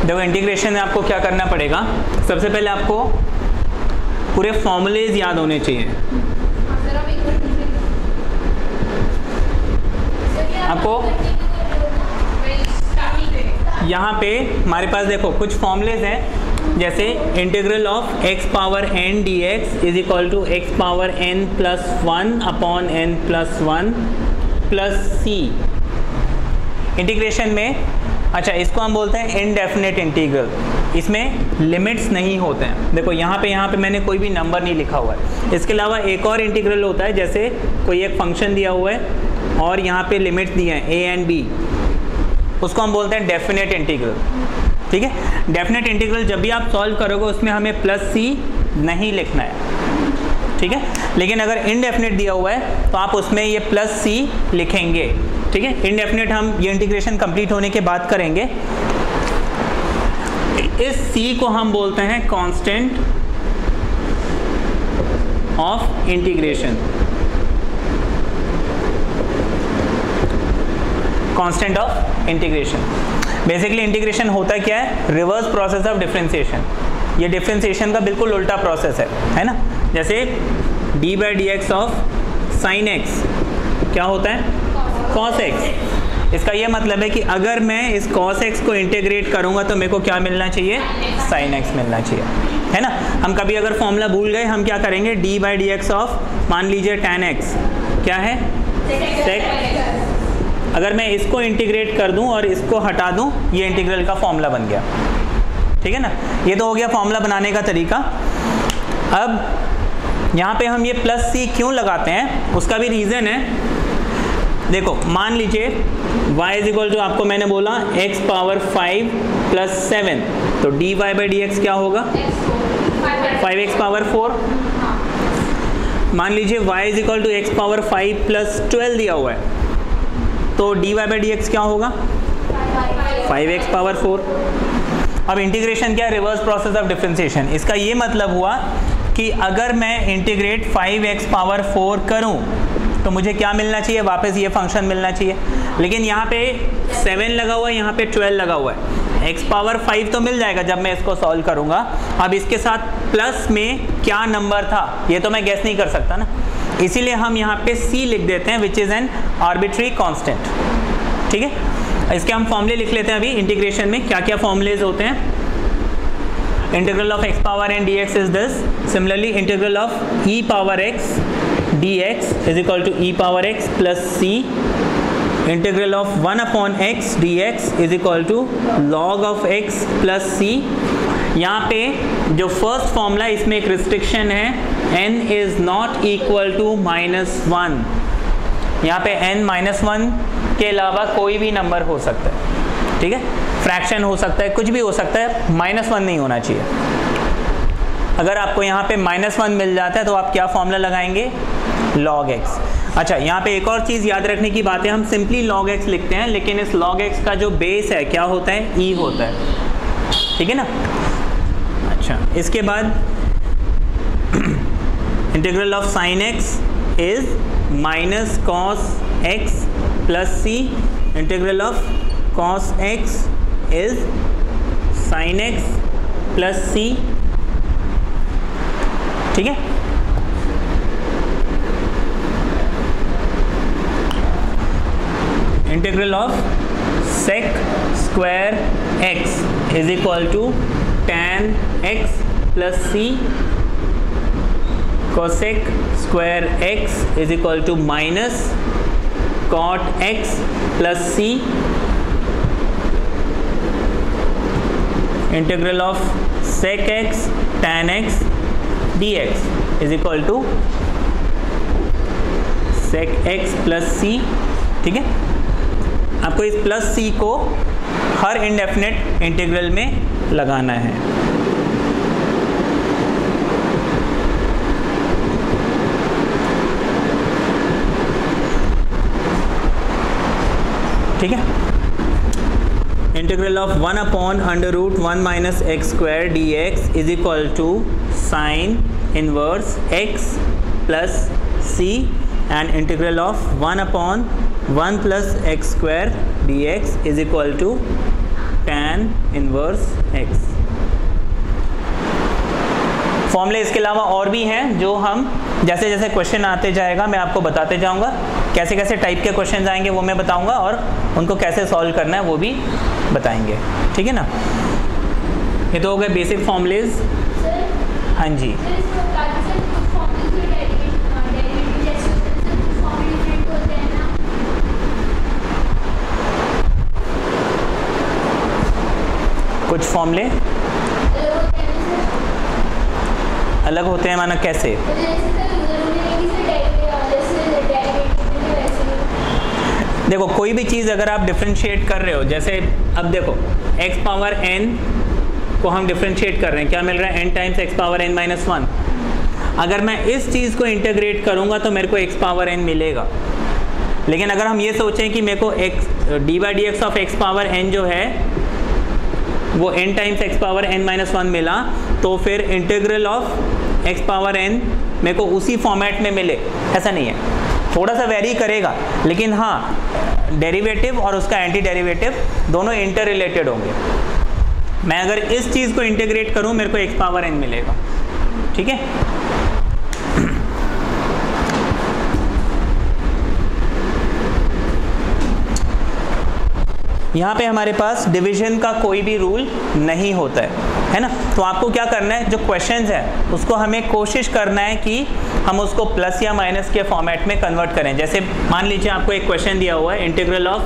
देखो इंटीग्रेशन में आपको क्या करना पड़ेगा, सबसे पहले आपको पूरे फॉर्मूलेज याद होने चाहिए। आपको यहाँ पे हमारे पास देखो कुछ फॉर्मूलेज हैं, जैसे integral of x power n dx is equal to x power n plus 1 upon n plus 1 plus c। Integration में अच्छा इसको हम बोलते हैं इनडेफिनेट इंटीग्रल, इसमें लिमिट्स नहीं होते हैं। देखो यहाँ पे मैंने कोई भी नंबर नहीं लिखा हुआ है। इसके अलावा एक और इंटीग्रल होता है, जैसे कोई एक फंक्शन दिया हुआ है और यहाँ पे लिमिट्स दिए हैं a एंड b, उसको हम बोलते हैं डेफिनेट इंटीग्रल। ठीक है, डेफिनेट इंटीग्रल जब भी आप सॉल्व करोगे उसमें हमें प्लस c नहीं लिखना है। ठीक है, लेकिन अगर इनडेफिनेट दिया हुआ है तो आप उसमें ये प्लस c लिखेंगे। ठीक है, इनडेफिनेट हम ये इंटीग्रेशन कंप्लीट होने के बाद करेंगे। इस c को हम बोलते हैं constant of integration. Constant of integration, basically integration होता क्या है, रिवर्स प्रोसेस ऑफ डिफरेंशिएशन। ये डिफरेंशिएशन का बिल्कुल उल्टा प्रोसेस है ना। जैसे d by D x of sine x क्या होता है, cos x। इसका ये मतलब है कि अगर मैं इस cos x को इंटीग्रेट करूंगा तो मेरे को क्या मिलना चाहिए, sin x मिलना चाहिए, है ना। हम कभी अगर फॉर्मूला भूल गए हम क्या करेंगे, d by D x of मान लीजिए tan x क्या है, sec। अगर मैं इसको इंटीग्रेट कर दूं और इसको हटा दूं, ये इंटीग्रल का फॉर्मूला बन गया। ठीक है ना, ये तो हो गया फॉर्मूला बनाने का तरीका। अब यहाँ पे हम ये प्लस c क्यों लगाते हैं, उसका भी रीज़न है। देखो मान लीजिए y इज इक्वल टू, आपको मैंने बोला x पावर 5 प्लस 7, तो dy बाई डी एक्स क्या होगा, 5x पावर 4। मान लीजिए y is equal to x power 5 plus 12 दिया हुआ है, तो dy बाई डी एक्स क्या होगा, 5x पावर 4। अब इंटीग्रेशन क्या है, रिवर्स प्रोसेस ऑफ डिफरेंशिएशन। इसका ये मतलब हुआ कि अगर मैं इंटीग्रेट 5x पावर 4 करूं तो मुझे क्या मिलना चाहिए, वापस ये फंक्शन मिलना चाहिए। लेकिन यहाँ पे 7 लगा हुआ है, यहाँ पे 12 लगा हुआ है। x पावर 5 तो मिल जाएगा जब मैं इसको सॉल्व करूंगा। अब इसके साथ प्लस में क्या नंबर था ये तो मैं गेस नहीं कर सकता ना, इसीलिए हम यहाँ पे c लिख देते हैं, which is an arbitrary constant. ठीक है, इसके हम फॉर्मूले लिख लेते हैं अभी। इंटीग्रेशन में क्या क्या फॉर्मूलेज होते हैं, integral of x power n dx is this. Similarly integral of e power x dx is equal to e power x plus c। Integral of 1 upon x dx is equal to log of x plus c। यहाँ पे जो first formula, इसमें एक restriction है, n is not equal to -1। यहाँ पे n -1 के अलावा कोई भी नंबर हो सकता है। ठीक है, फ्रैक्शन हो सकता है, कुछ भी हो सकता है, -1 नहीं होना चाहिए। अगर आपको यहाँ पे -1 मिल जाता है तो आप क्या फॉर्मूला लगाएंगे, log x। अच्छा, यहाँ पे एक और चीज़ याद रखने की बात है, हम सिंपली log x लिखते हैं, लेकिन इस log x का जो बेस है क्या होता है, e होता है। ठीक है ना। अच्छा, इसके बाद integral of sine x is minus cos x plus c। Integral of cos x is sine x plus c। ठीक है, integral of sec square x is equal to tan x plus c। cosec square x is equal to minus cot x plus c। Integral of sec x tan x dx is equal to sec x plus c। ठीक है, आपको इस plus c को हर indefinite integral में लगाना है। ठीक है, integral of 1 upon under root 1 minus x square d x is equal to sine inverse x plus c and integral of 1 upon 1 plus x square d x is equal to tan inverse x। फॉर्मूले इसके अलावा और भी हैं जो हम जैसे जैसे क्वेश्चन आते जाएगा मैं आपको बताते जाऊंगा, कैसे कैसे टाइप के क्वेश्चन आएंगे वो मैं बताऊंगा और उनको कैसे सॉल्व करना है वो भी बताएंगे, ठीक है ना। ये तो हो गए बेसिक फॉर्मूलेज। हाँ जी, कुछ फॉर्मूले अलग होते हैं, माना कैसे? देखो कोई भी चीज़ अगर आप डिफरेंशिएट कर रहे हो, जैसे अब देखो x पावर n को हम डिफरेंशिएट कर रहे हैं, क्या मिल रहा है? n times x power n minus 1। अगर मैं इस चीज़ को इंटीग्रेट करूंगा तो मेरे को x पावर n मिलेगा। लेकिन अगर हम ये सोचें कि मेरे को dy dx of x power n जो है वो n times x power n minus 1 मिला, तो फिर integral of x power n मेरे को उसी फॉर्मेट में मिले, ऐसा नहीं है, थोड़ा सा वेरी करेगा, लेकिन हाँ डेरिवेटिव और उसका एंटी डेरिवेटिव दोनों इंटर रिलेटेड होंगे। मैं अगर इस चीज़ को इंटीग्रेट करूं मेरे को x पावर n मिलेगा, ठीक है। यहाँ पे हमारे पास डिवीजन का कोई भी रूल नहीं होता है ना। तो आपको क्या करना है, जो क्वेश्चंस है उसको हमें कोशिश करना है कि हम उसको प्लस या माइनस के फॉर्मेट में कन्वर्ट करें। जैसे मान लीजिए आपको एक क्वेश्चन दिया हुआ है, integral of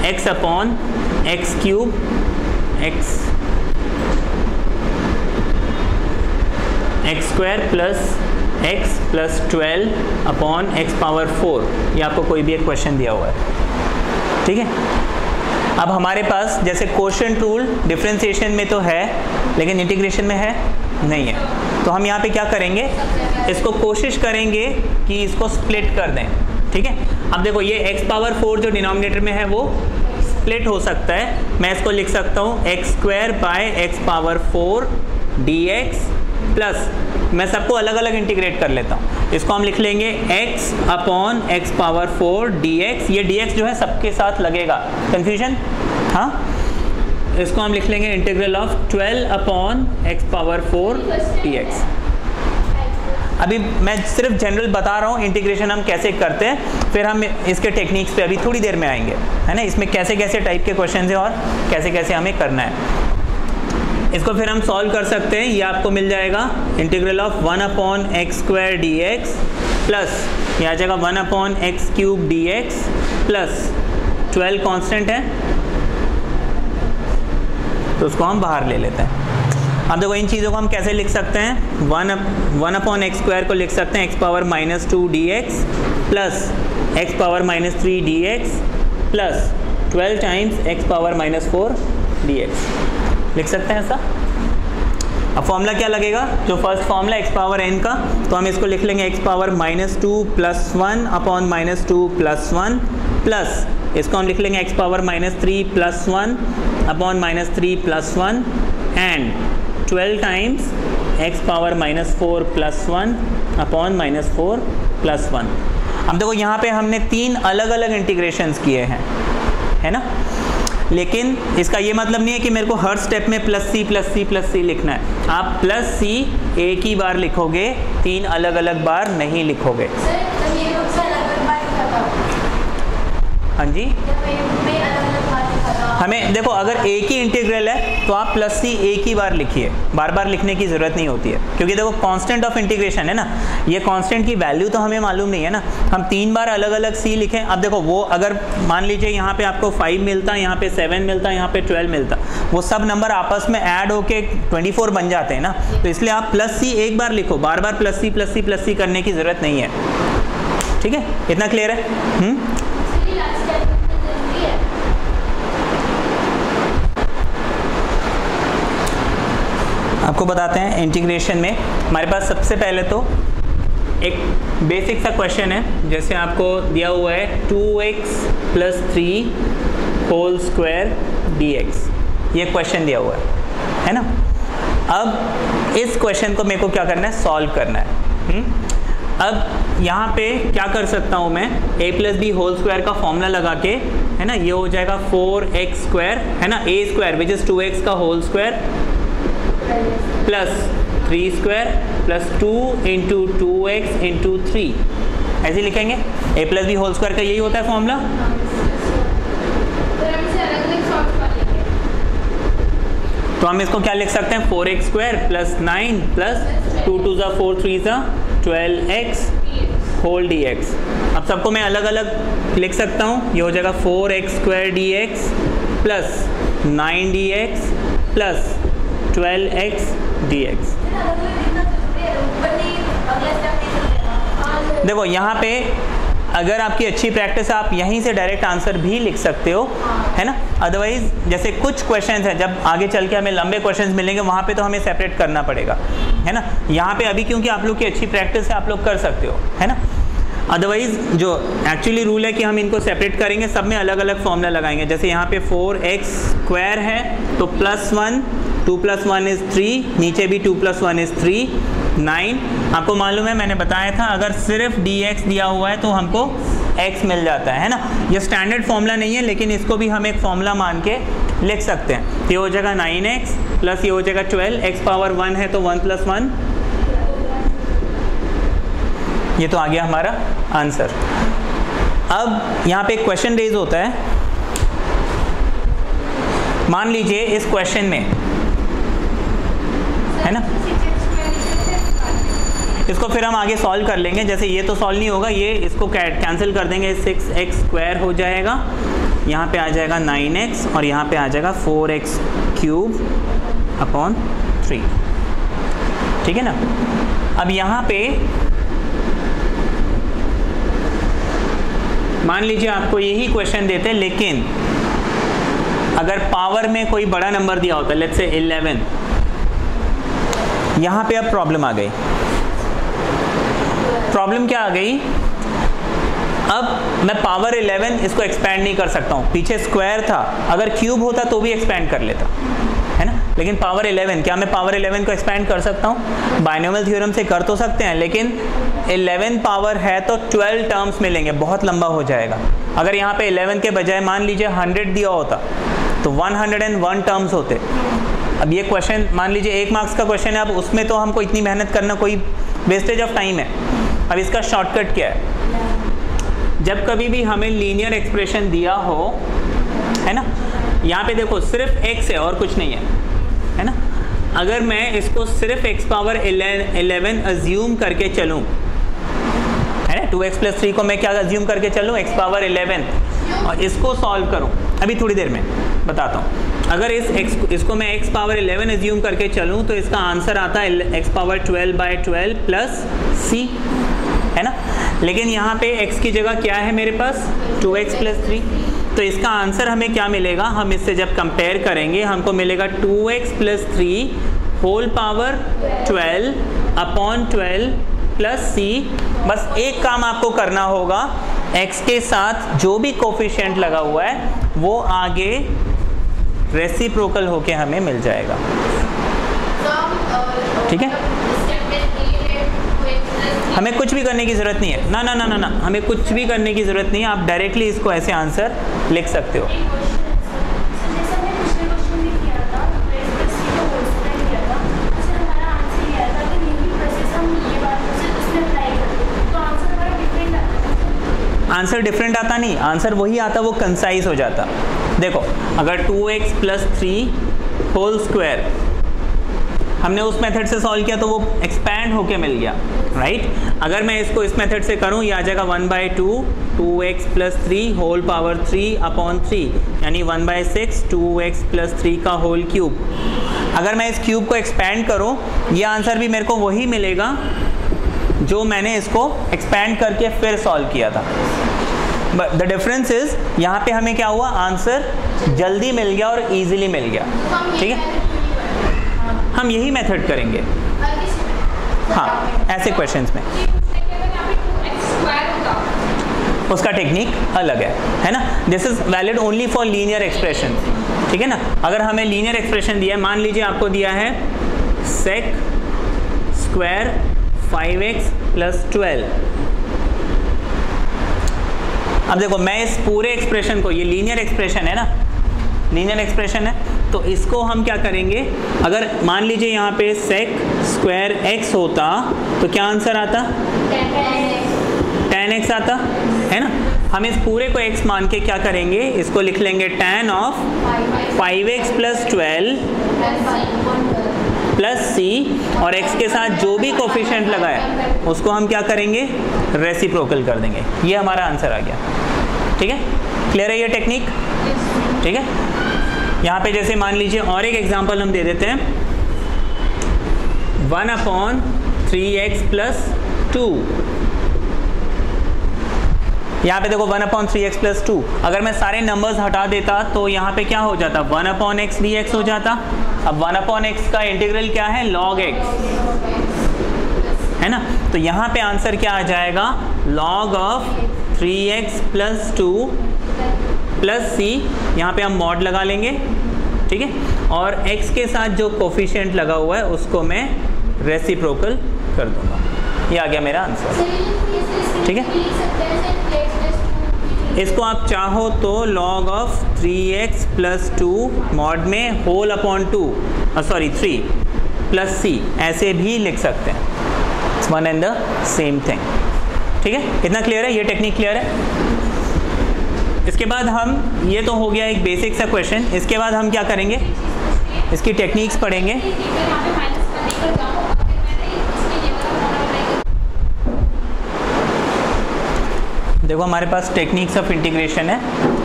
x upon x cube x square plus 12 upon x power 4। ये आपको कोई भी एक क्वेश्चन दिया हुआ है, ठीक है। अब हमारे पास जैसे कोशेंट रूल डिफरेंशिएशन में तो है लेकिन इंटीग्रेशन में है नहीं है, तो हम यहाँ पे क्या करेंगे, इसको कोशिश करेंगे कि इसको स्प्लिट कर दें, ठीक है। अब देखो ये x पावर 4 जो डिनोमिनेटर में है वो स्प्लिट हो सकता है। मैं इसको लिख सकता हूँ x square by x power 4 dx plus, मैं सबको अलग अलग इंटीग्रेट कर लेता हूँ, इसको हम लिख लेंगे x upon x power 4 dx। ये dx जो है सबके साथ लगेगा, कंफ्यूजन, हाँ। इसको हम लिख लेंगे integral of 12 upon x power 4 dx। अभी मैं सिर्फ जनरल बता रहा हूँ इंटीग्रेशन हम कैसे करते हैं, फिर हम इसके टेक्निक्स पे अभी थोड़ी देर में आएंगे, है ना। इसमें कैसे कैसे टाइप के क्वेश्चन हैं और कैसे कैसे हमें करना है, इसको फिर हम सॉल्व कर सकते हैं। ये आपको मिल जाएगा integral of 1 upon x square d x plus ये आ जाएगा 1 upon x cube D x plus 12 constant है तो उसको हम बाहर ले लेते हैं। अब देखो इन चीज़ों को हम कैसे लिख सकते हैं, 1 अपॉन एक्स स्क्वायर को लिख सकते हैं x power minus 2 D x plus x power minus 3 D x plus 12 times x power minus 4 D x लिख सकते हैं ऐसा। अब फॉर्मूला क्या लगेगा, जो first formula x power n का, तो हम इसको लिख लेंगे x power minus 2 plus 1 upon minus 2 plus 1 plus इसको हम लिख लेंगे x power minus 3 plus 1 upon minus 3 plus 1 and 12 times x power minus 4 plus 1 upon minus 4 plus 1। अब देखो यहाँ पे हमने 3 अलग अलग इंटीग्रेशंस किए हैं, है ना। लेकिन इसका ये मतलब नहीं है कि मेरे को हर स्टेप में प्लस सी लिखना है। आप प्लस सी एक ही बार लिखोगे, 3 अलग अलग बार नहीं लिखोगे। हाँ जी, हमें देखो अगर एक ही इंटीग्रल है तो आप प्लस सी एक ही बार लिखिए, बार बार लिखने की ज़रूरत नहीं होती है, क्योंकि देखो कांस्टेंट ऑफ इंटीग्रेशन है ना, ये कांस्टेंट की वैल्यू तो हमें मालूम नहीं है ना। हम 3 बार अलग अलग सी लिखें, अब देखो वो अगर मान लीजिए यहाँ पे आपको 5 मिलता, यहाँ पे 7 मिलता, यहाँ पे 12 मिलता, वो सब नंबर आपस में ऐड होके 24 बन जाते हैं ना। तो इसलिए आप प्लस सी एक बार लिखो, बार बार प्लस सी करने की ज़रूरत नहीं है, ठीक है। इतना क्लियर है? आपको बताते हैं इंटीग्रेशन में हमारे पास सबसे पहले तो एक बेसिक सा क्वेश्चन है, जैसे आपको दिया हुआ है 2x plus 3 whole square dx, ये क्वेश्चन दिया हुआ है ना। अब इस क्वेश्चन को मेरे को क्या करना है, सॉल्व करना है। अब यहाँ पे क्या कर सकता हूँ मैं, a plus b whole square का फॉर्मूला लगा के, है ना, ये हो जाएगा 4x स्क्वायर, है ना, a square which is 2x का whole square plus 3 square plus 2 into 2x into 3, ऐसे लिखेंगे। a plus b whole square का यही होता है फॉर्मूला। तो हम इसको क्या लिख सकते हैं, 4x स्क्वायर प्लस 9 प्लस 2 2 ज़ा 4 3 ज़ा 12x होल dx। अब सबको मैं अलग अलग लिख सकता हूँ, ये हो जाएगा 4x square dx plus 9dx plus 12x dx। देखो यहाँ पे अगर आपकी अच्छी प्रैक्टिस है आप यहीं से डायरेक्ट आंसर भी लिख सकते हो, है ना। अदरवाइज जैसे कुछ क्वेश्चंस हैं, जब आगे चल के हमें लंबे क्वेश्चंस मिलेंगे वहाँ पे तो हमें सेपरेट करना पड़ेगा, है ना। यहाँ पे अभी क्योंकि आप लोग की अच्छी प्रैक्टिस है आप लोग कर सकते हो, है ना। अदरवाइज जो एक्चुअली रूल है कि हम इनको सेपरेट करेंगे, सब में अलग अलग फॉर्मूला लगाएंगे। जैसे यहाँ पे 4x स्क्वायर है तो +1, 2 + 1 इज 3, नीचे भी 2 + 1 इज 3, 9। आपको मालूम है मैंने बताया था अगर सिर्फ dx दिया हुआ है तो हमको x मिल जाता है ना। ये स्टैंडर्ड फॉर्मूला नहीं है लेकिन इसको भी हम एक फॉर्मूला मान के लिख सकते हैं। ये हो जाएगा 9x प्लस ये हो जाएगा 12, x पावर 1 है तो 1 + 1, ये तो आ गया हमारा आंसर। अब यहाँ पे एक क्वेश्चन रेज होता है, मान लीजिए इस क्वेश्चन में, है ना, इसको फिर हम आगे सॉल्व कर लेंगे। जैसे ये तो सॉल्व नहीं होगा, ये इसको कैंसिल कर देंगे, 6x स्क्वायर हो जाएगा, यहाँ पे आ जाएगा 9x और यहाँ पे आ जाएगा 4x क्यूब अपॉन 3, ठीक है ना। अब यहाँ पे मान लीजिए आपको यही क्वेश्चन देते लेकिन अगर पावर में कोई बड़ा नंबर दिया होता, लेट्स से 11, यहाँ पे अब प्रॉब्लम आ गई। प्रॉब्लम क्या आ गई, अब मैं पावर 11 इसको एक्सपैंड नहीं कर सकता हूँ, पीछे स्क्वायर था, अगर क्यूब होता तो भी एक्सपैंड कर लेता, है ना। लेकिन पावर 11, क्या मैं पावर 11 को एक्सपैंड कर सकता हूँ? बाइनोमियल थ्योरम से कर तो सकते हैं लेकिन 11 पावर है तो 12 टर्म्स मिलेंगे, बहुत लंबा हो जाएगा। अगर यहाँ पे 11 के बजाय मान लीजिए 100 दिया होता तो 101 टर्म्स होते। अब ये क्वेश्चन मान लीजिए 1 मार्क्स का क्वेश्चन है, अब उसमें तो हमको इतनी मेहनत करना कोई वेस्टेज ऑफ टाइम है। अब इसका शॉर्टकट क्या है, जब कभी भी हमें लीनियर एक्सप्रेशन दिया हो, है ना, यहाँ पे देखो सिर्फ x है और कुछ नहीं है ना। अगर मैं इसको सिर्फ x पावर 11 अज्यूम करके चलूँ, है ना, 2x + 3 को मैं क्या अज्यूम करके चलूँ, x पावर 11, और इसको सॉल्व करूँ, अभी थोड़ी देर में बताता हूँ। अगर इसको मैं x पावर 11 अज्यूम करके चलूँ तो इसका आंसर आता है x पावर 12/12 प्लस c, है ना। लेकिन यहाँ पे x की जगह क्या है मेरे पास, 2x + 3, तो इसका आंसर हमें क्या मिलेगा, हम इससे जब कंपेयर करेंगे हमको मिलेगा 2x + 3 whole power 12 upon 12 plus c। बस एक काम आपको करना होगा, x के साथ जो भी कोफिशिएंट लगा हुआ है वो आगे रेसिप्रोकल होके हमें मिल जाएगा, ठीक है। हमें कुछ भी करने की ज़रूरत नहीं है, ना ना ना ना ना, हमें कुछ भी करने की ज़रूरत नहीं है, आप डायरेक्टली इसको ऐसे आंसर लिख सकते हो। आंसर डिफरेंट आता नहीं, आंसर वही आता, वो कंसाइज हो जाता। देखो अगर 2x + 3 होल स्क्वायर हमने उस मेथड से सॉल्व किया तो वो एक्सपैंड होके मिल गया, राइट। अगर मैं इसको इस मेथड से करूं ये आ जाएगा 1/2 2x + 3 होल पावर 3 अपॉन 3, यानी 1/6 2x + 3 का होल क्यूब। अगर मैं इस क्यूब को एक्सपैंड करूं ये आंसर भी मेरे को वही मिलेगा जो मैंने इसको एक्सपैंड करके फिर सॉल्व किया था। बट द डिफरेंस इज यहाँ पे हमें क्या हुआ, आंसर जल्दी मिल गया और इजीली मिल गया, ठीक है। हम यही मेथड करेंगे, हाँ, ऐसे क्वेश्चंस में उसका टेक्निक अलग है ना। This is valid only for linear expression, ठीक है ना। अगर हमें लीनियर एक्सप्रेशन दिया है, मान लीजिए आपको दिया है sec² 5x प्लस 12। अब देखो मैं इस पूरे एक्सप्रेशन को, ये लीनियर एक्सप्रेशन है ना, लीनियर एक्सप्रेशन है, तो इसको हम क्या करेंगे, अगर मान लीजिए यहाँ पे sec स्क्वायर x होता तो क्या आंसर आता, tan x आता है ना। हम इस पूरे को x मान के क्या करेंगे, इसको लिख लेंगे tan of 5x plus 12 plus c, और x के साथ जो भी कोफिशिएंट लगाया उसको हम क्या करेंगे, रेसिप्रोकल कर देंगे। ये हमारा आंसर आ गया। ठीक है, क्लियर है ये टेक्निक। ठीक है, यहाँ पे जैसे मान लीजिए और एक एग्जांपल हम दे देते हैं, 1/3x प्लस 2। यहाँ पे देखो 1/3x प्लस 2, अगर मैं सारे नंबर्स हटा देता तो यहाँ पे क्या हो जाता, 1/x dx हो जाता। अब 1/x का इंटीग्रल क्या है, log x है ना, तो यहाँ पे आंसर क्या आ जाएगा, log of 3x plus 2 plus c, यहाँ पे हम मॉड लगा लेंगे। ठीक है, और x के साथ जो कोफिशिएंट लगा हुआ है उसको मैं रेसिप्रोकल कर दूंगा। ये आ गया मेरा आंसर। ठीक है, इसको आप चाहो तो log of 3x plus 2 mod में होल अपॉन 3 प्लस c ऐसे भी लिख सकते हैं। It's one and the same thing. ठीक है, इतना क्लियर है, ये टेक्निक क्लियर है। इसके बाद हम, ये तो हो गया एक बेसिक सा क्वेश्चन, इसके बाद हम क्या करेंगे, इसकी टेक्निक्स पढ़ेंगे। देखो हमारे पास टेक्निक्स ऑफ इंटीग्रेशन है,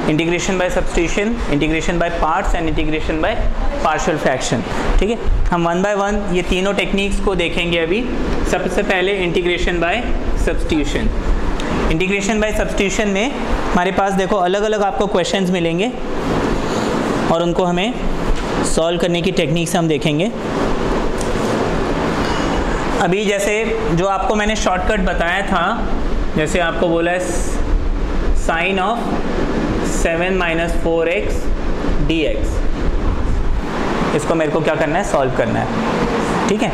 integration by substitution, integration by parts and integration by partial fraction. ठीक है, हम वन बाय वन ये तीनों टेक्निक्स को देखेंगे अभी। सबसे पहले integration by substitution. Integration by substitution में हमारे पास देखो अलग अलग आपको क्वेश्चंस मिलेंगे और उनको हमें सॉल्व करने की टेक्निक्स हम देखेंगे। अभी जैसे जो आपको मैंने शॉर्टकट बताया था, जैसे आपको बोला है साइन ऑफ 7 - 4x dx, इसको मेरे को क्या करना है, सॉल्व करना है। ठीक है,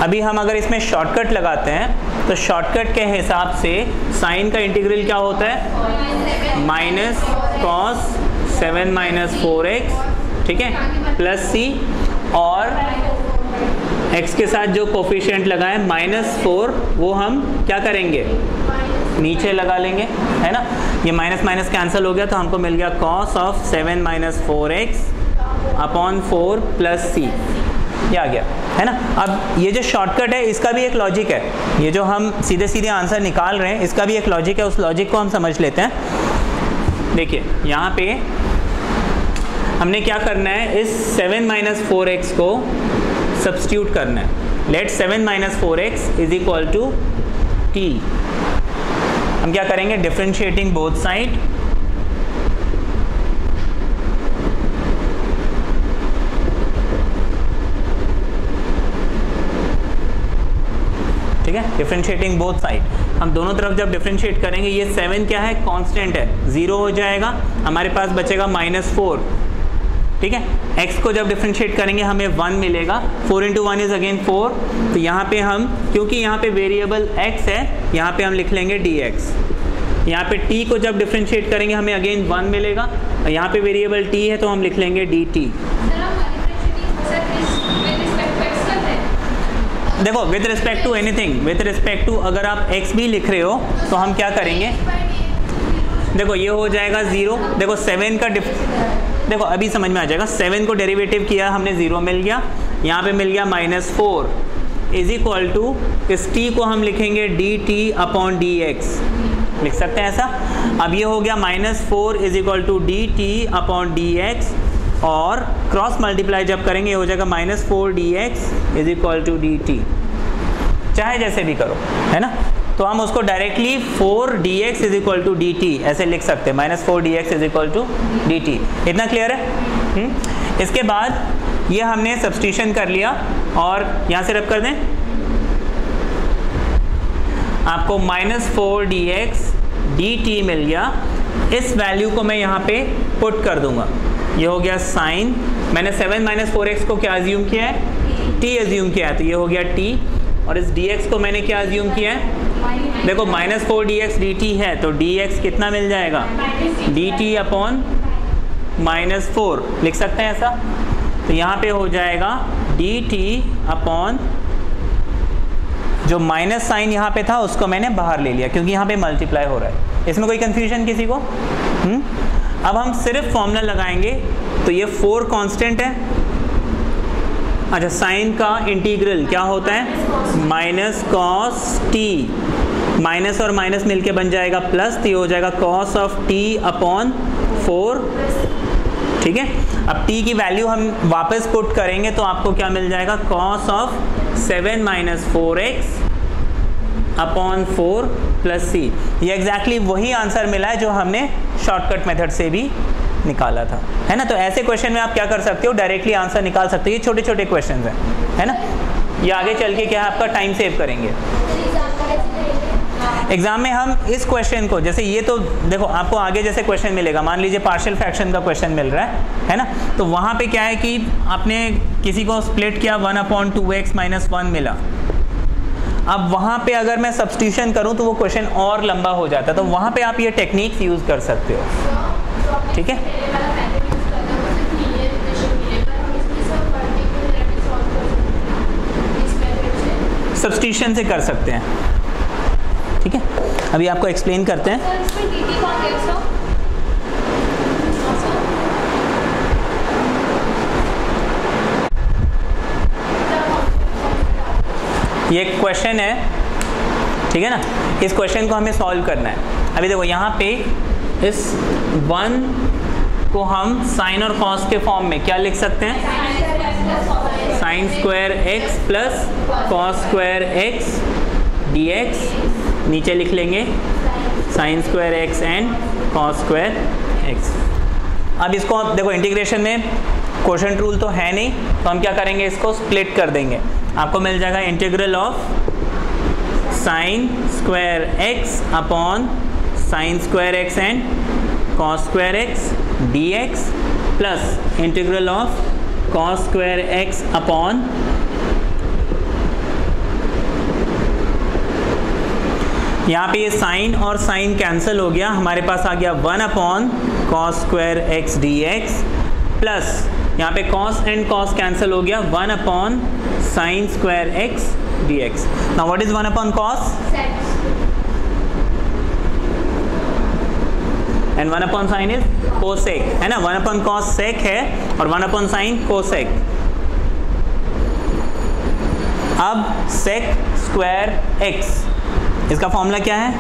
अभी हम अगर इसमें शॉर्टकट लगाते हैं तो शॉर्टकट के हिसाब से साइन का इंटीग्रल क्या होता है, माइनस कॉस 7 - 4x, ठीक है, प्लस c, और x के साथ जो कोफिशिएंट लगाए -4 वो हम क्या करेंगे, नीचे लगा लेंगे, है ना। ये माइनस माइनस कैंसिल हो गया तो हमको मिल गया cos of 7 - 4x upon 4 plus c, ये आ गया, है ना। अब ये जो शॉर्टकट है इसका भी एक लॉजिक है, ये जो हम सीधे सीधे आंसर निकाल रहे हैं इसका भी एक लॉजिक है, उस लॉजिक को हम समझ लेते हैं। देखिए यहाँ पे हमने क्या करना है, इस 7 - 4x को सब्स्टिट्यूट करना है। Let 7 - 4x is equal to t। हम क्या करेंगे, डिफरेंशिएटिंग बोथ साइड, ठीक है, डिफरेंशिएटिंग बोथ साइड। हम दोनों तरफ जब डिफरेंशिएट करेंगे, ये 7 क्या है, कांस्टेंट है, 0 हो जाएगा, हमारे पास बचेगा -4। ठीक है, x को जब डिफरेंशिएट करेंगे हमें 1 मिलेगा, 4 × 1 इज अगेन 4। तो यहाँ पे हम, क्योंकि यहाँ पे वेरिएबल x है, यहाँ पे हम लिख लेंगे dx। यहाँ पे t को जब डिफरेंशिएट करेंगे हमें अगेन 1 मिलेगा, और यहाँ पे वेरिएबल t है तो हम लिख लेंगे dt। देखो with respect to anything, with respect to अगर आप x भी लिख रहे हो तो हम क्या करेंगे, देखो ये हो जाएगा 0। देखो 7 का देखो अभी समझ में आ जाएगा, 7 को डेरिवेटिव किया हमने 0 मिल गया, यहाँ पे मिल गया -4 इज इक्वल टू, इस t को हम लिखेंगे dt अपॉन dx, लिख सकते हैं ऐसा। अब ये हो गया -4 is equal to dt upon dx, और क्रॉस मल्टीप्लाई जब करेंगे ये हो जाएगा -4 dx is equal to dt, चाहे जैसे भी करो, है ना। तो हम उसको directly 4 dx is equal to dt ऐसे लिख सकते हैं, -4 dx is equal to dt। इतना क्लियर है। इसके बाद ये हमने सब्स्टिट्यूशन कर लिया और यहाँ से रब कर दें, आपको -4 dx dt मिल गया। इस वैल्यू को मैं यहाँ पे पुट कर दूंगा, ये हो गया साइन, मैंने 7 - 4x को क्या अज्यूम किया है, t अज्यूम किया है, तो ये हो गया t, और इस dx को मैंने क्या अज्यूम किया है, देखो -4 dx dt है तो dx कितना मिल जाएगा, dt अपॉन -4 लिख सकते हैं ऐसा। तो यहाँ पे हो जाएगा dt अपॉन, जो माइनस साइन यहाँ पे था उसको मैंने बाहर ले लिया क्योंकि यहाँ पे मल्टीप्लाई हो रहा है। इसमें कोई कंफ्यूजन किसी को? अब हम सिर्फ फॉर्मूला लगाएंगे। तो ये 4 कांस्टेंट है। अच्छा, साइन का इंटीग्रल क्या होता है, माइनस कॉस टी, माइनस और माइनस मिलके बन जाएगा प्लस, तो ये हो जाएगा कॉस ऑफ टी अपॉन 4। ठीक है, अब t की वैल्यू हम वापस पुट करेंगे तो आपको क्या मिल जाएगा, cos of 7 minus 4x upon 4 plus c। ये एग्जैक्टली वही आंसर मिला है जो हमने शॉर्टकट मेथड से भी निकाला था, है ना। तो ऐसे क्वेश्चन में आप क्या कर सकते हो, डायरेक्टली आंसर निकाल सकते हो। ये छोटे छोटे क्वेश्चन हैं, है ना। ये आगे चल के क्या है, आपका टाइम सेव करेंगे। एग्जाम में हम इस क्वेश्चन को, जैसे ये तो देखो आपको आगे जैसे क्वेश्चन मिलेगा, मान लीजिए पार्शियल फ्रैक्शन का क्वेश्चन मिल रहा है ना। तो वहाँ पे क्या है कि आपने किसी को स्प्लिट किया, 1/2x - 1 मिला। अब वहाँ पे अगर मैं सब्स्टिट्यूशन करूँ तो वो क्वेश्चन और लंबा हो जाता है, तो वहाँ पे आप ये टेक्निक्स यूज़ कर सकते हो। ठीक है, सब्स्टिट्यूशन से कर सकते हैं। ठीक है, अभी आपको एक्सप्लेन करते हैं। ये क्वेश्चन है, ठीक है ना। इस क्वेश्चन को हमें सॉल्व करना है। अभी देखो यहाँ पे इस 1 को हम साइन और कॉस के फॉर्म में क्या लिख सकते हैं, sine square x plus cos square x dx, नीचे लिख लेंगे sine square x and cos square x। अब इसको देखो इंटीग्रेशन में क्वोशंट रूल तो है नहीं, तो हम क्या करेंगे, इसको स्प्लिट कर देंगे। आपको मिल जाएगा integral of sine square x upon sine square x and cos square x dx plus integral of cos square x upon यहाँ पे ये साइन और साइन कैंसिल हो गया, हमारे पास आ गया 1 upon cos square x dx plus यहाँ पे कॉस एंड कॉस कैंसिल हो गया, 1 upon sine square x dx। Now what is 1 upon cos and 1 upon sine is cosec, है ना। 1 अपॉन कॉस सेक है और 1 अपॉन साइन कोसेक। अब सेक स्क्वायर x, इसका फॉर्मूला क्या है,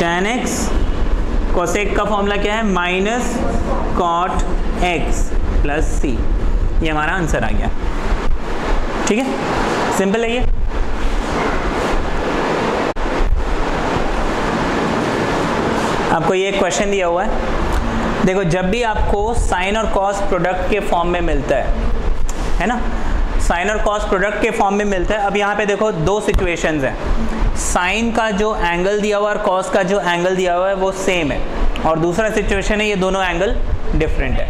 tan x। कोसेक का फॉर्मूला क्या है, minus cot x plus c। ये हमारा आंसर आ गया। ठीक है, सिंपल है ये। आपको ये क्वेश्चन दिया हुआ है, देखो जब भी आपको साइन और कॉस प्रोडक्ट के फॉर्म में मिलता है ना, साइन और कॉस प्रोडक्ट के फॉर्म में मिलता है। अब यहाँ पे देखो 2 सिचुएशंस हैं, साइन का जो एंगल दिया हुआ है और कॉस का जो एंगल दिया हुआ है वो सेम है, और दूसरा सिचुएशन है ये दोनों एंगल डिफरेंट है।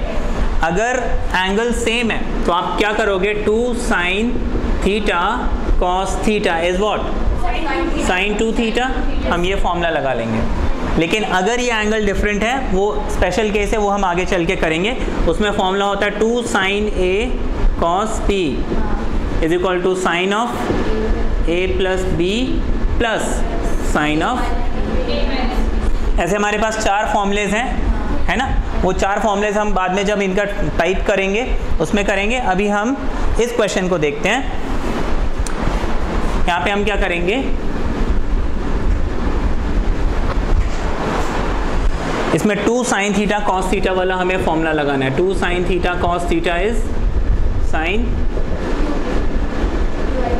अगर एंगल सेम है तो आप क्या करोगे, 2 sine theta cos theta is what, sine 2 theta, हम ये फॉर्मूला लगा लेंगे। लेकिन अगर ये एंगल डिफरेंट है, वो स्पेशल केस है, वो हम आगे चल के करेंगे। उसमें फॉर्मूला होता है 2 sine a cos p is equal to sine of a plus b plus sine of. ऐसे हमारे पास 4 फॉर्मूलेज हैं, है ना। वो 4 फॉर्मूलेज हम बाद में जब इनका टाइप करेंगे उसमें करेंगे। अभी हम इस क्वेश्चन को देखते हैं। यहाँ पे हम क्या करेंगे, इसमें 2 साइन थीटा कॉस थीटा वाला हमें फॉर्मूला लगाना है। 2 sine theta cos theta is sine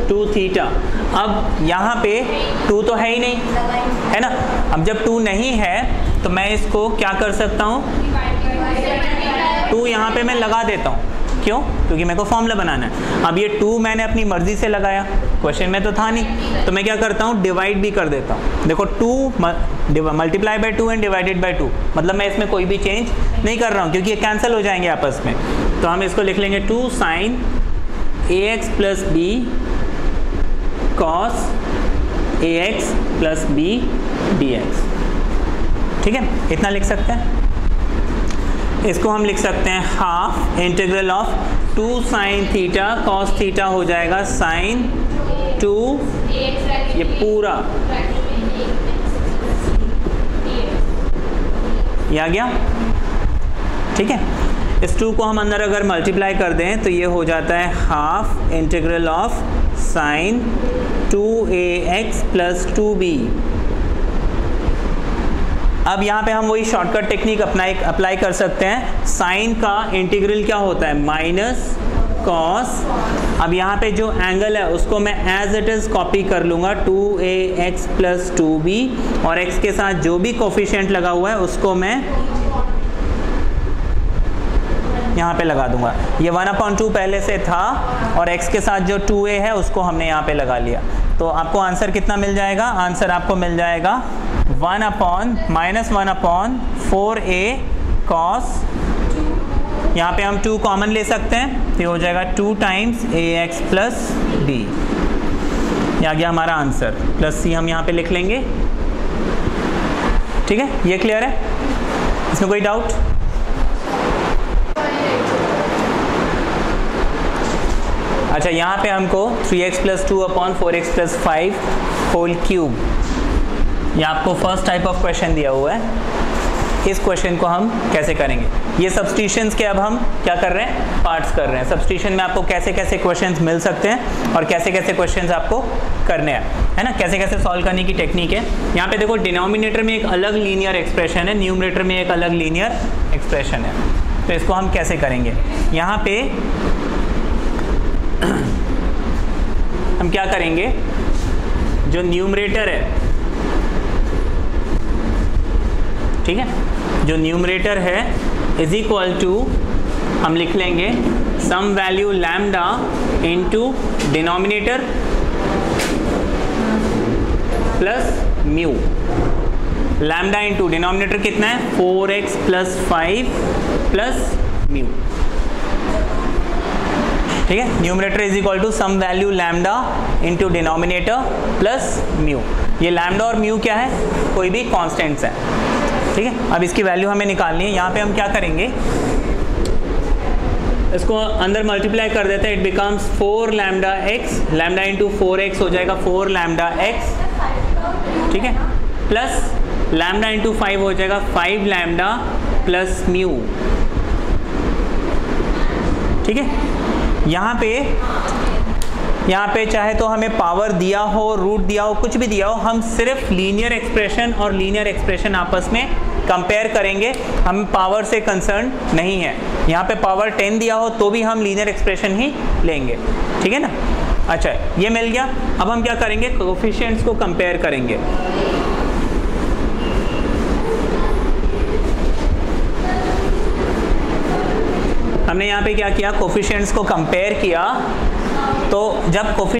2 theta. अब यहाँ पे 2 तो है ही नहीं, है ना। अब जब 2 नहीं है तो मैं इसको क्या कर सकता हूँ, 2 यहाँ पे मैं लगा देता हूँ। क्यों, क्योंकि मेरे को फॉर्मूला बनाना है। अब ये 2 मैंने अपनी मर्जी से लगाया, क्वेश्चन में तो था नहीं, तो मैं क्या करता हूँ, डिवाइड भी कर देता हूँ। देखो 2 multiply by 2 and divided by 2, मतलब मैं इसमें कोई भी चेंज नहीं कर रहा हूँ क्योंकि ये कैंसिल हो जाएंगे आपस में। तो हम इसको लिख लेंगे 2 sine ax plus b cos ax plus b dx। ठीक है, इतना लिख सकते हैं। इसको हम लिख सकते हैं half integral of 2 sin theta cos theta हो जाएगा sin 2, ये पूरा ये आ गया। ठीक है, इस 2 को हम अंदर अगर मल्टीप्लाई कर दें तो ये हो जाता है half integral of sin 2ax plus 2b। अब यहाँ पे हम वही शॉर्टकट टेक्निक अप्लाई कर सकते हैं। साइन का इंटीग्रल क्या होता है? Minus cos. अब यहाँ पे जो एंगल है उसको मैं एज इट इज कॉपी कर लूँगा 2ax प्लस 2b, और x के साथ जो भी कोफिशिएंट लगा हुआ है उसको मैं यहाँ पे लगा दूंगा। ये 1/2 पहले से था और x के साथ जो 2a है उसको हमने यहाँ पे लगा लिया। तो आपको आंसर कितना मिल जाएगा? आंसर आपको मिल जाएगा 1/-4a cos, यहाँ पे हम 2 कॉमन ले सकते हैं तो ये हो जाएगा 2 टाइम्स ax प्लस b। ये आ गया हमारा आंसर, प्लस c हम यहाँ पे लिख लेंगे। ठीक है, ये क्लियर है? इसमें कोई डाउट? अच्छा, यहाँ पे हमको 3x plus 2/4x plus 5 whole cube, ये आपको फर्स्ट टाइप ऑफ क्वेश्चन दिया हुआ है। इस क्वेश्चन को हम कैसे करेंगे? ये सब्स्टिट्यूशंस के अब हम क्या कर रहे हैं? पार्ट्स कर रहे हैं। सब्स्टिट्यूशन में आपको कैसे कैसे क्वेश्चंस मिल सकते हैं और कैसे कैसे क्वेश्चंस आपको करने हैं, है ना, कैसे कैसे सॉल्व करने की टेक्निक है। यहाँ पे देखो, डिनोमिनेटर में एक अलग लीनियर एक्सप्रेशन है, न्यूमरेटर में एक अलग लीनियर एक्सप्रेशन है। तो इसको हम कैसे करेंगे? यहाँ पे हम क्या करेंगे? जो न्यूमरेटर है, ठीक है, जो न्यूमरेटर है इज इक्वल टू, हम लिख लेंगे some value lambda into denominator plus mu. Lambda into denominator कितना है? 4x plus 5 plus mu. ठीक है, numerator is equal to some value lambda into denominator plus mu. ये लैम्डा और म्यू क्या है? कोई भी कॉन्स्टेंट्स हैं। ठीक है, अब इसकी वैल्यू हमें निकालनी है। यहाँ पे हम क्या करेंगे? इसको अंदर मल्टीप्लाई कर देते हैं। It becomes 4 lambda x, lambda into 4x हो जाएगा 4 लैम्डा एक्स। ठीक है, प्लस लैम्डा इंटू 5 हो जाएगा 5 लैम्डा प्लस म्यू। ठीक है, यहाँ पे चाहे तो हमें पावर दिया हो, रूट दिया हो, कुछ भी दिया हो, हम सिर्फ लीनियर एक्सप्रेशन और लीनियर एक्सप्रेशन आपस में कंपेयर करेंगे। हम पावर से कंसर्न नहीं है। यहाँ पे पावर 10 दिया हो तो भी हम लीनियर एक्सप्रेशन ही लेंगे। ठीक है ना? अच्छा, ये मिल गया। अब हम क्या करेंगे? कोएफिशिएंट्स को कंपेयर करेंगे। हमने यहाँ पे क्या किया? कोएफिशिएंट्स को कंपेयर किया। तो जब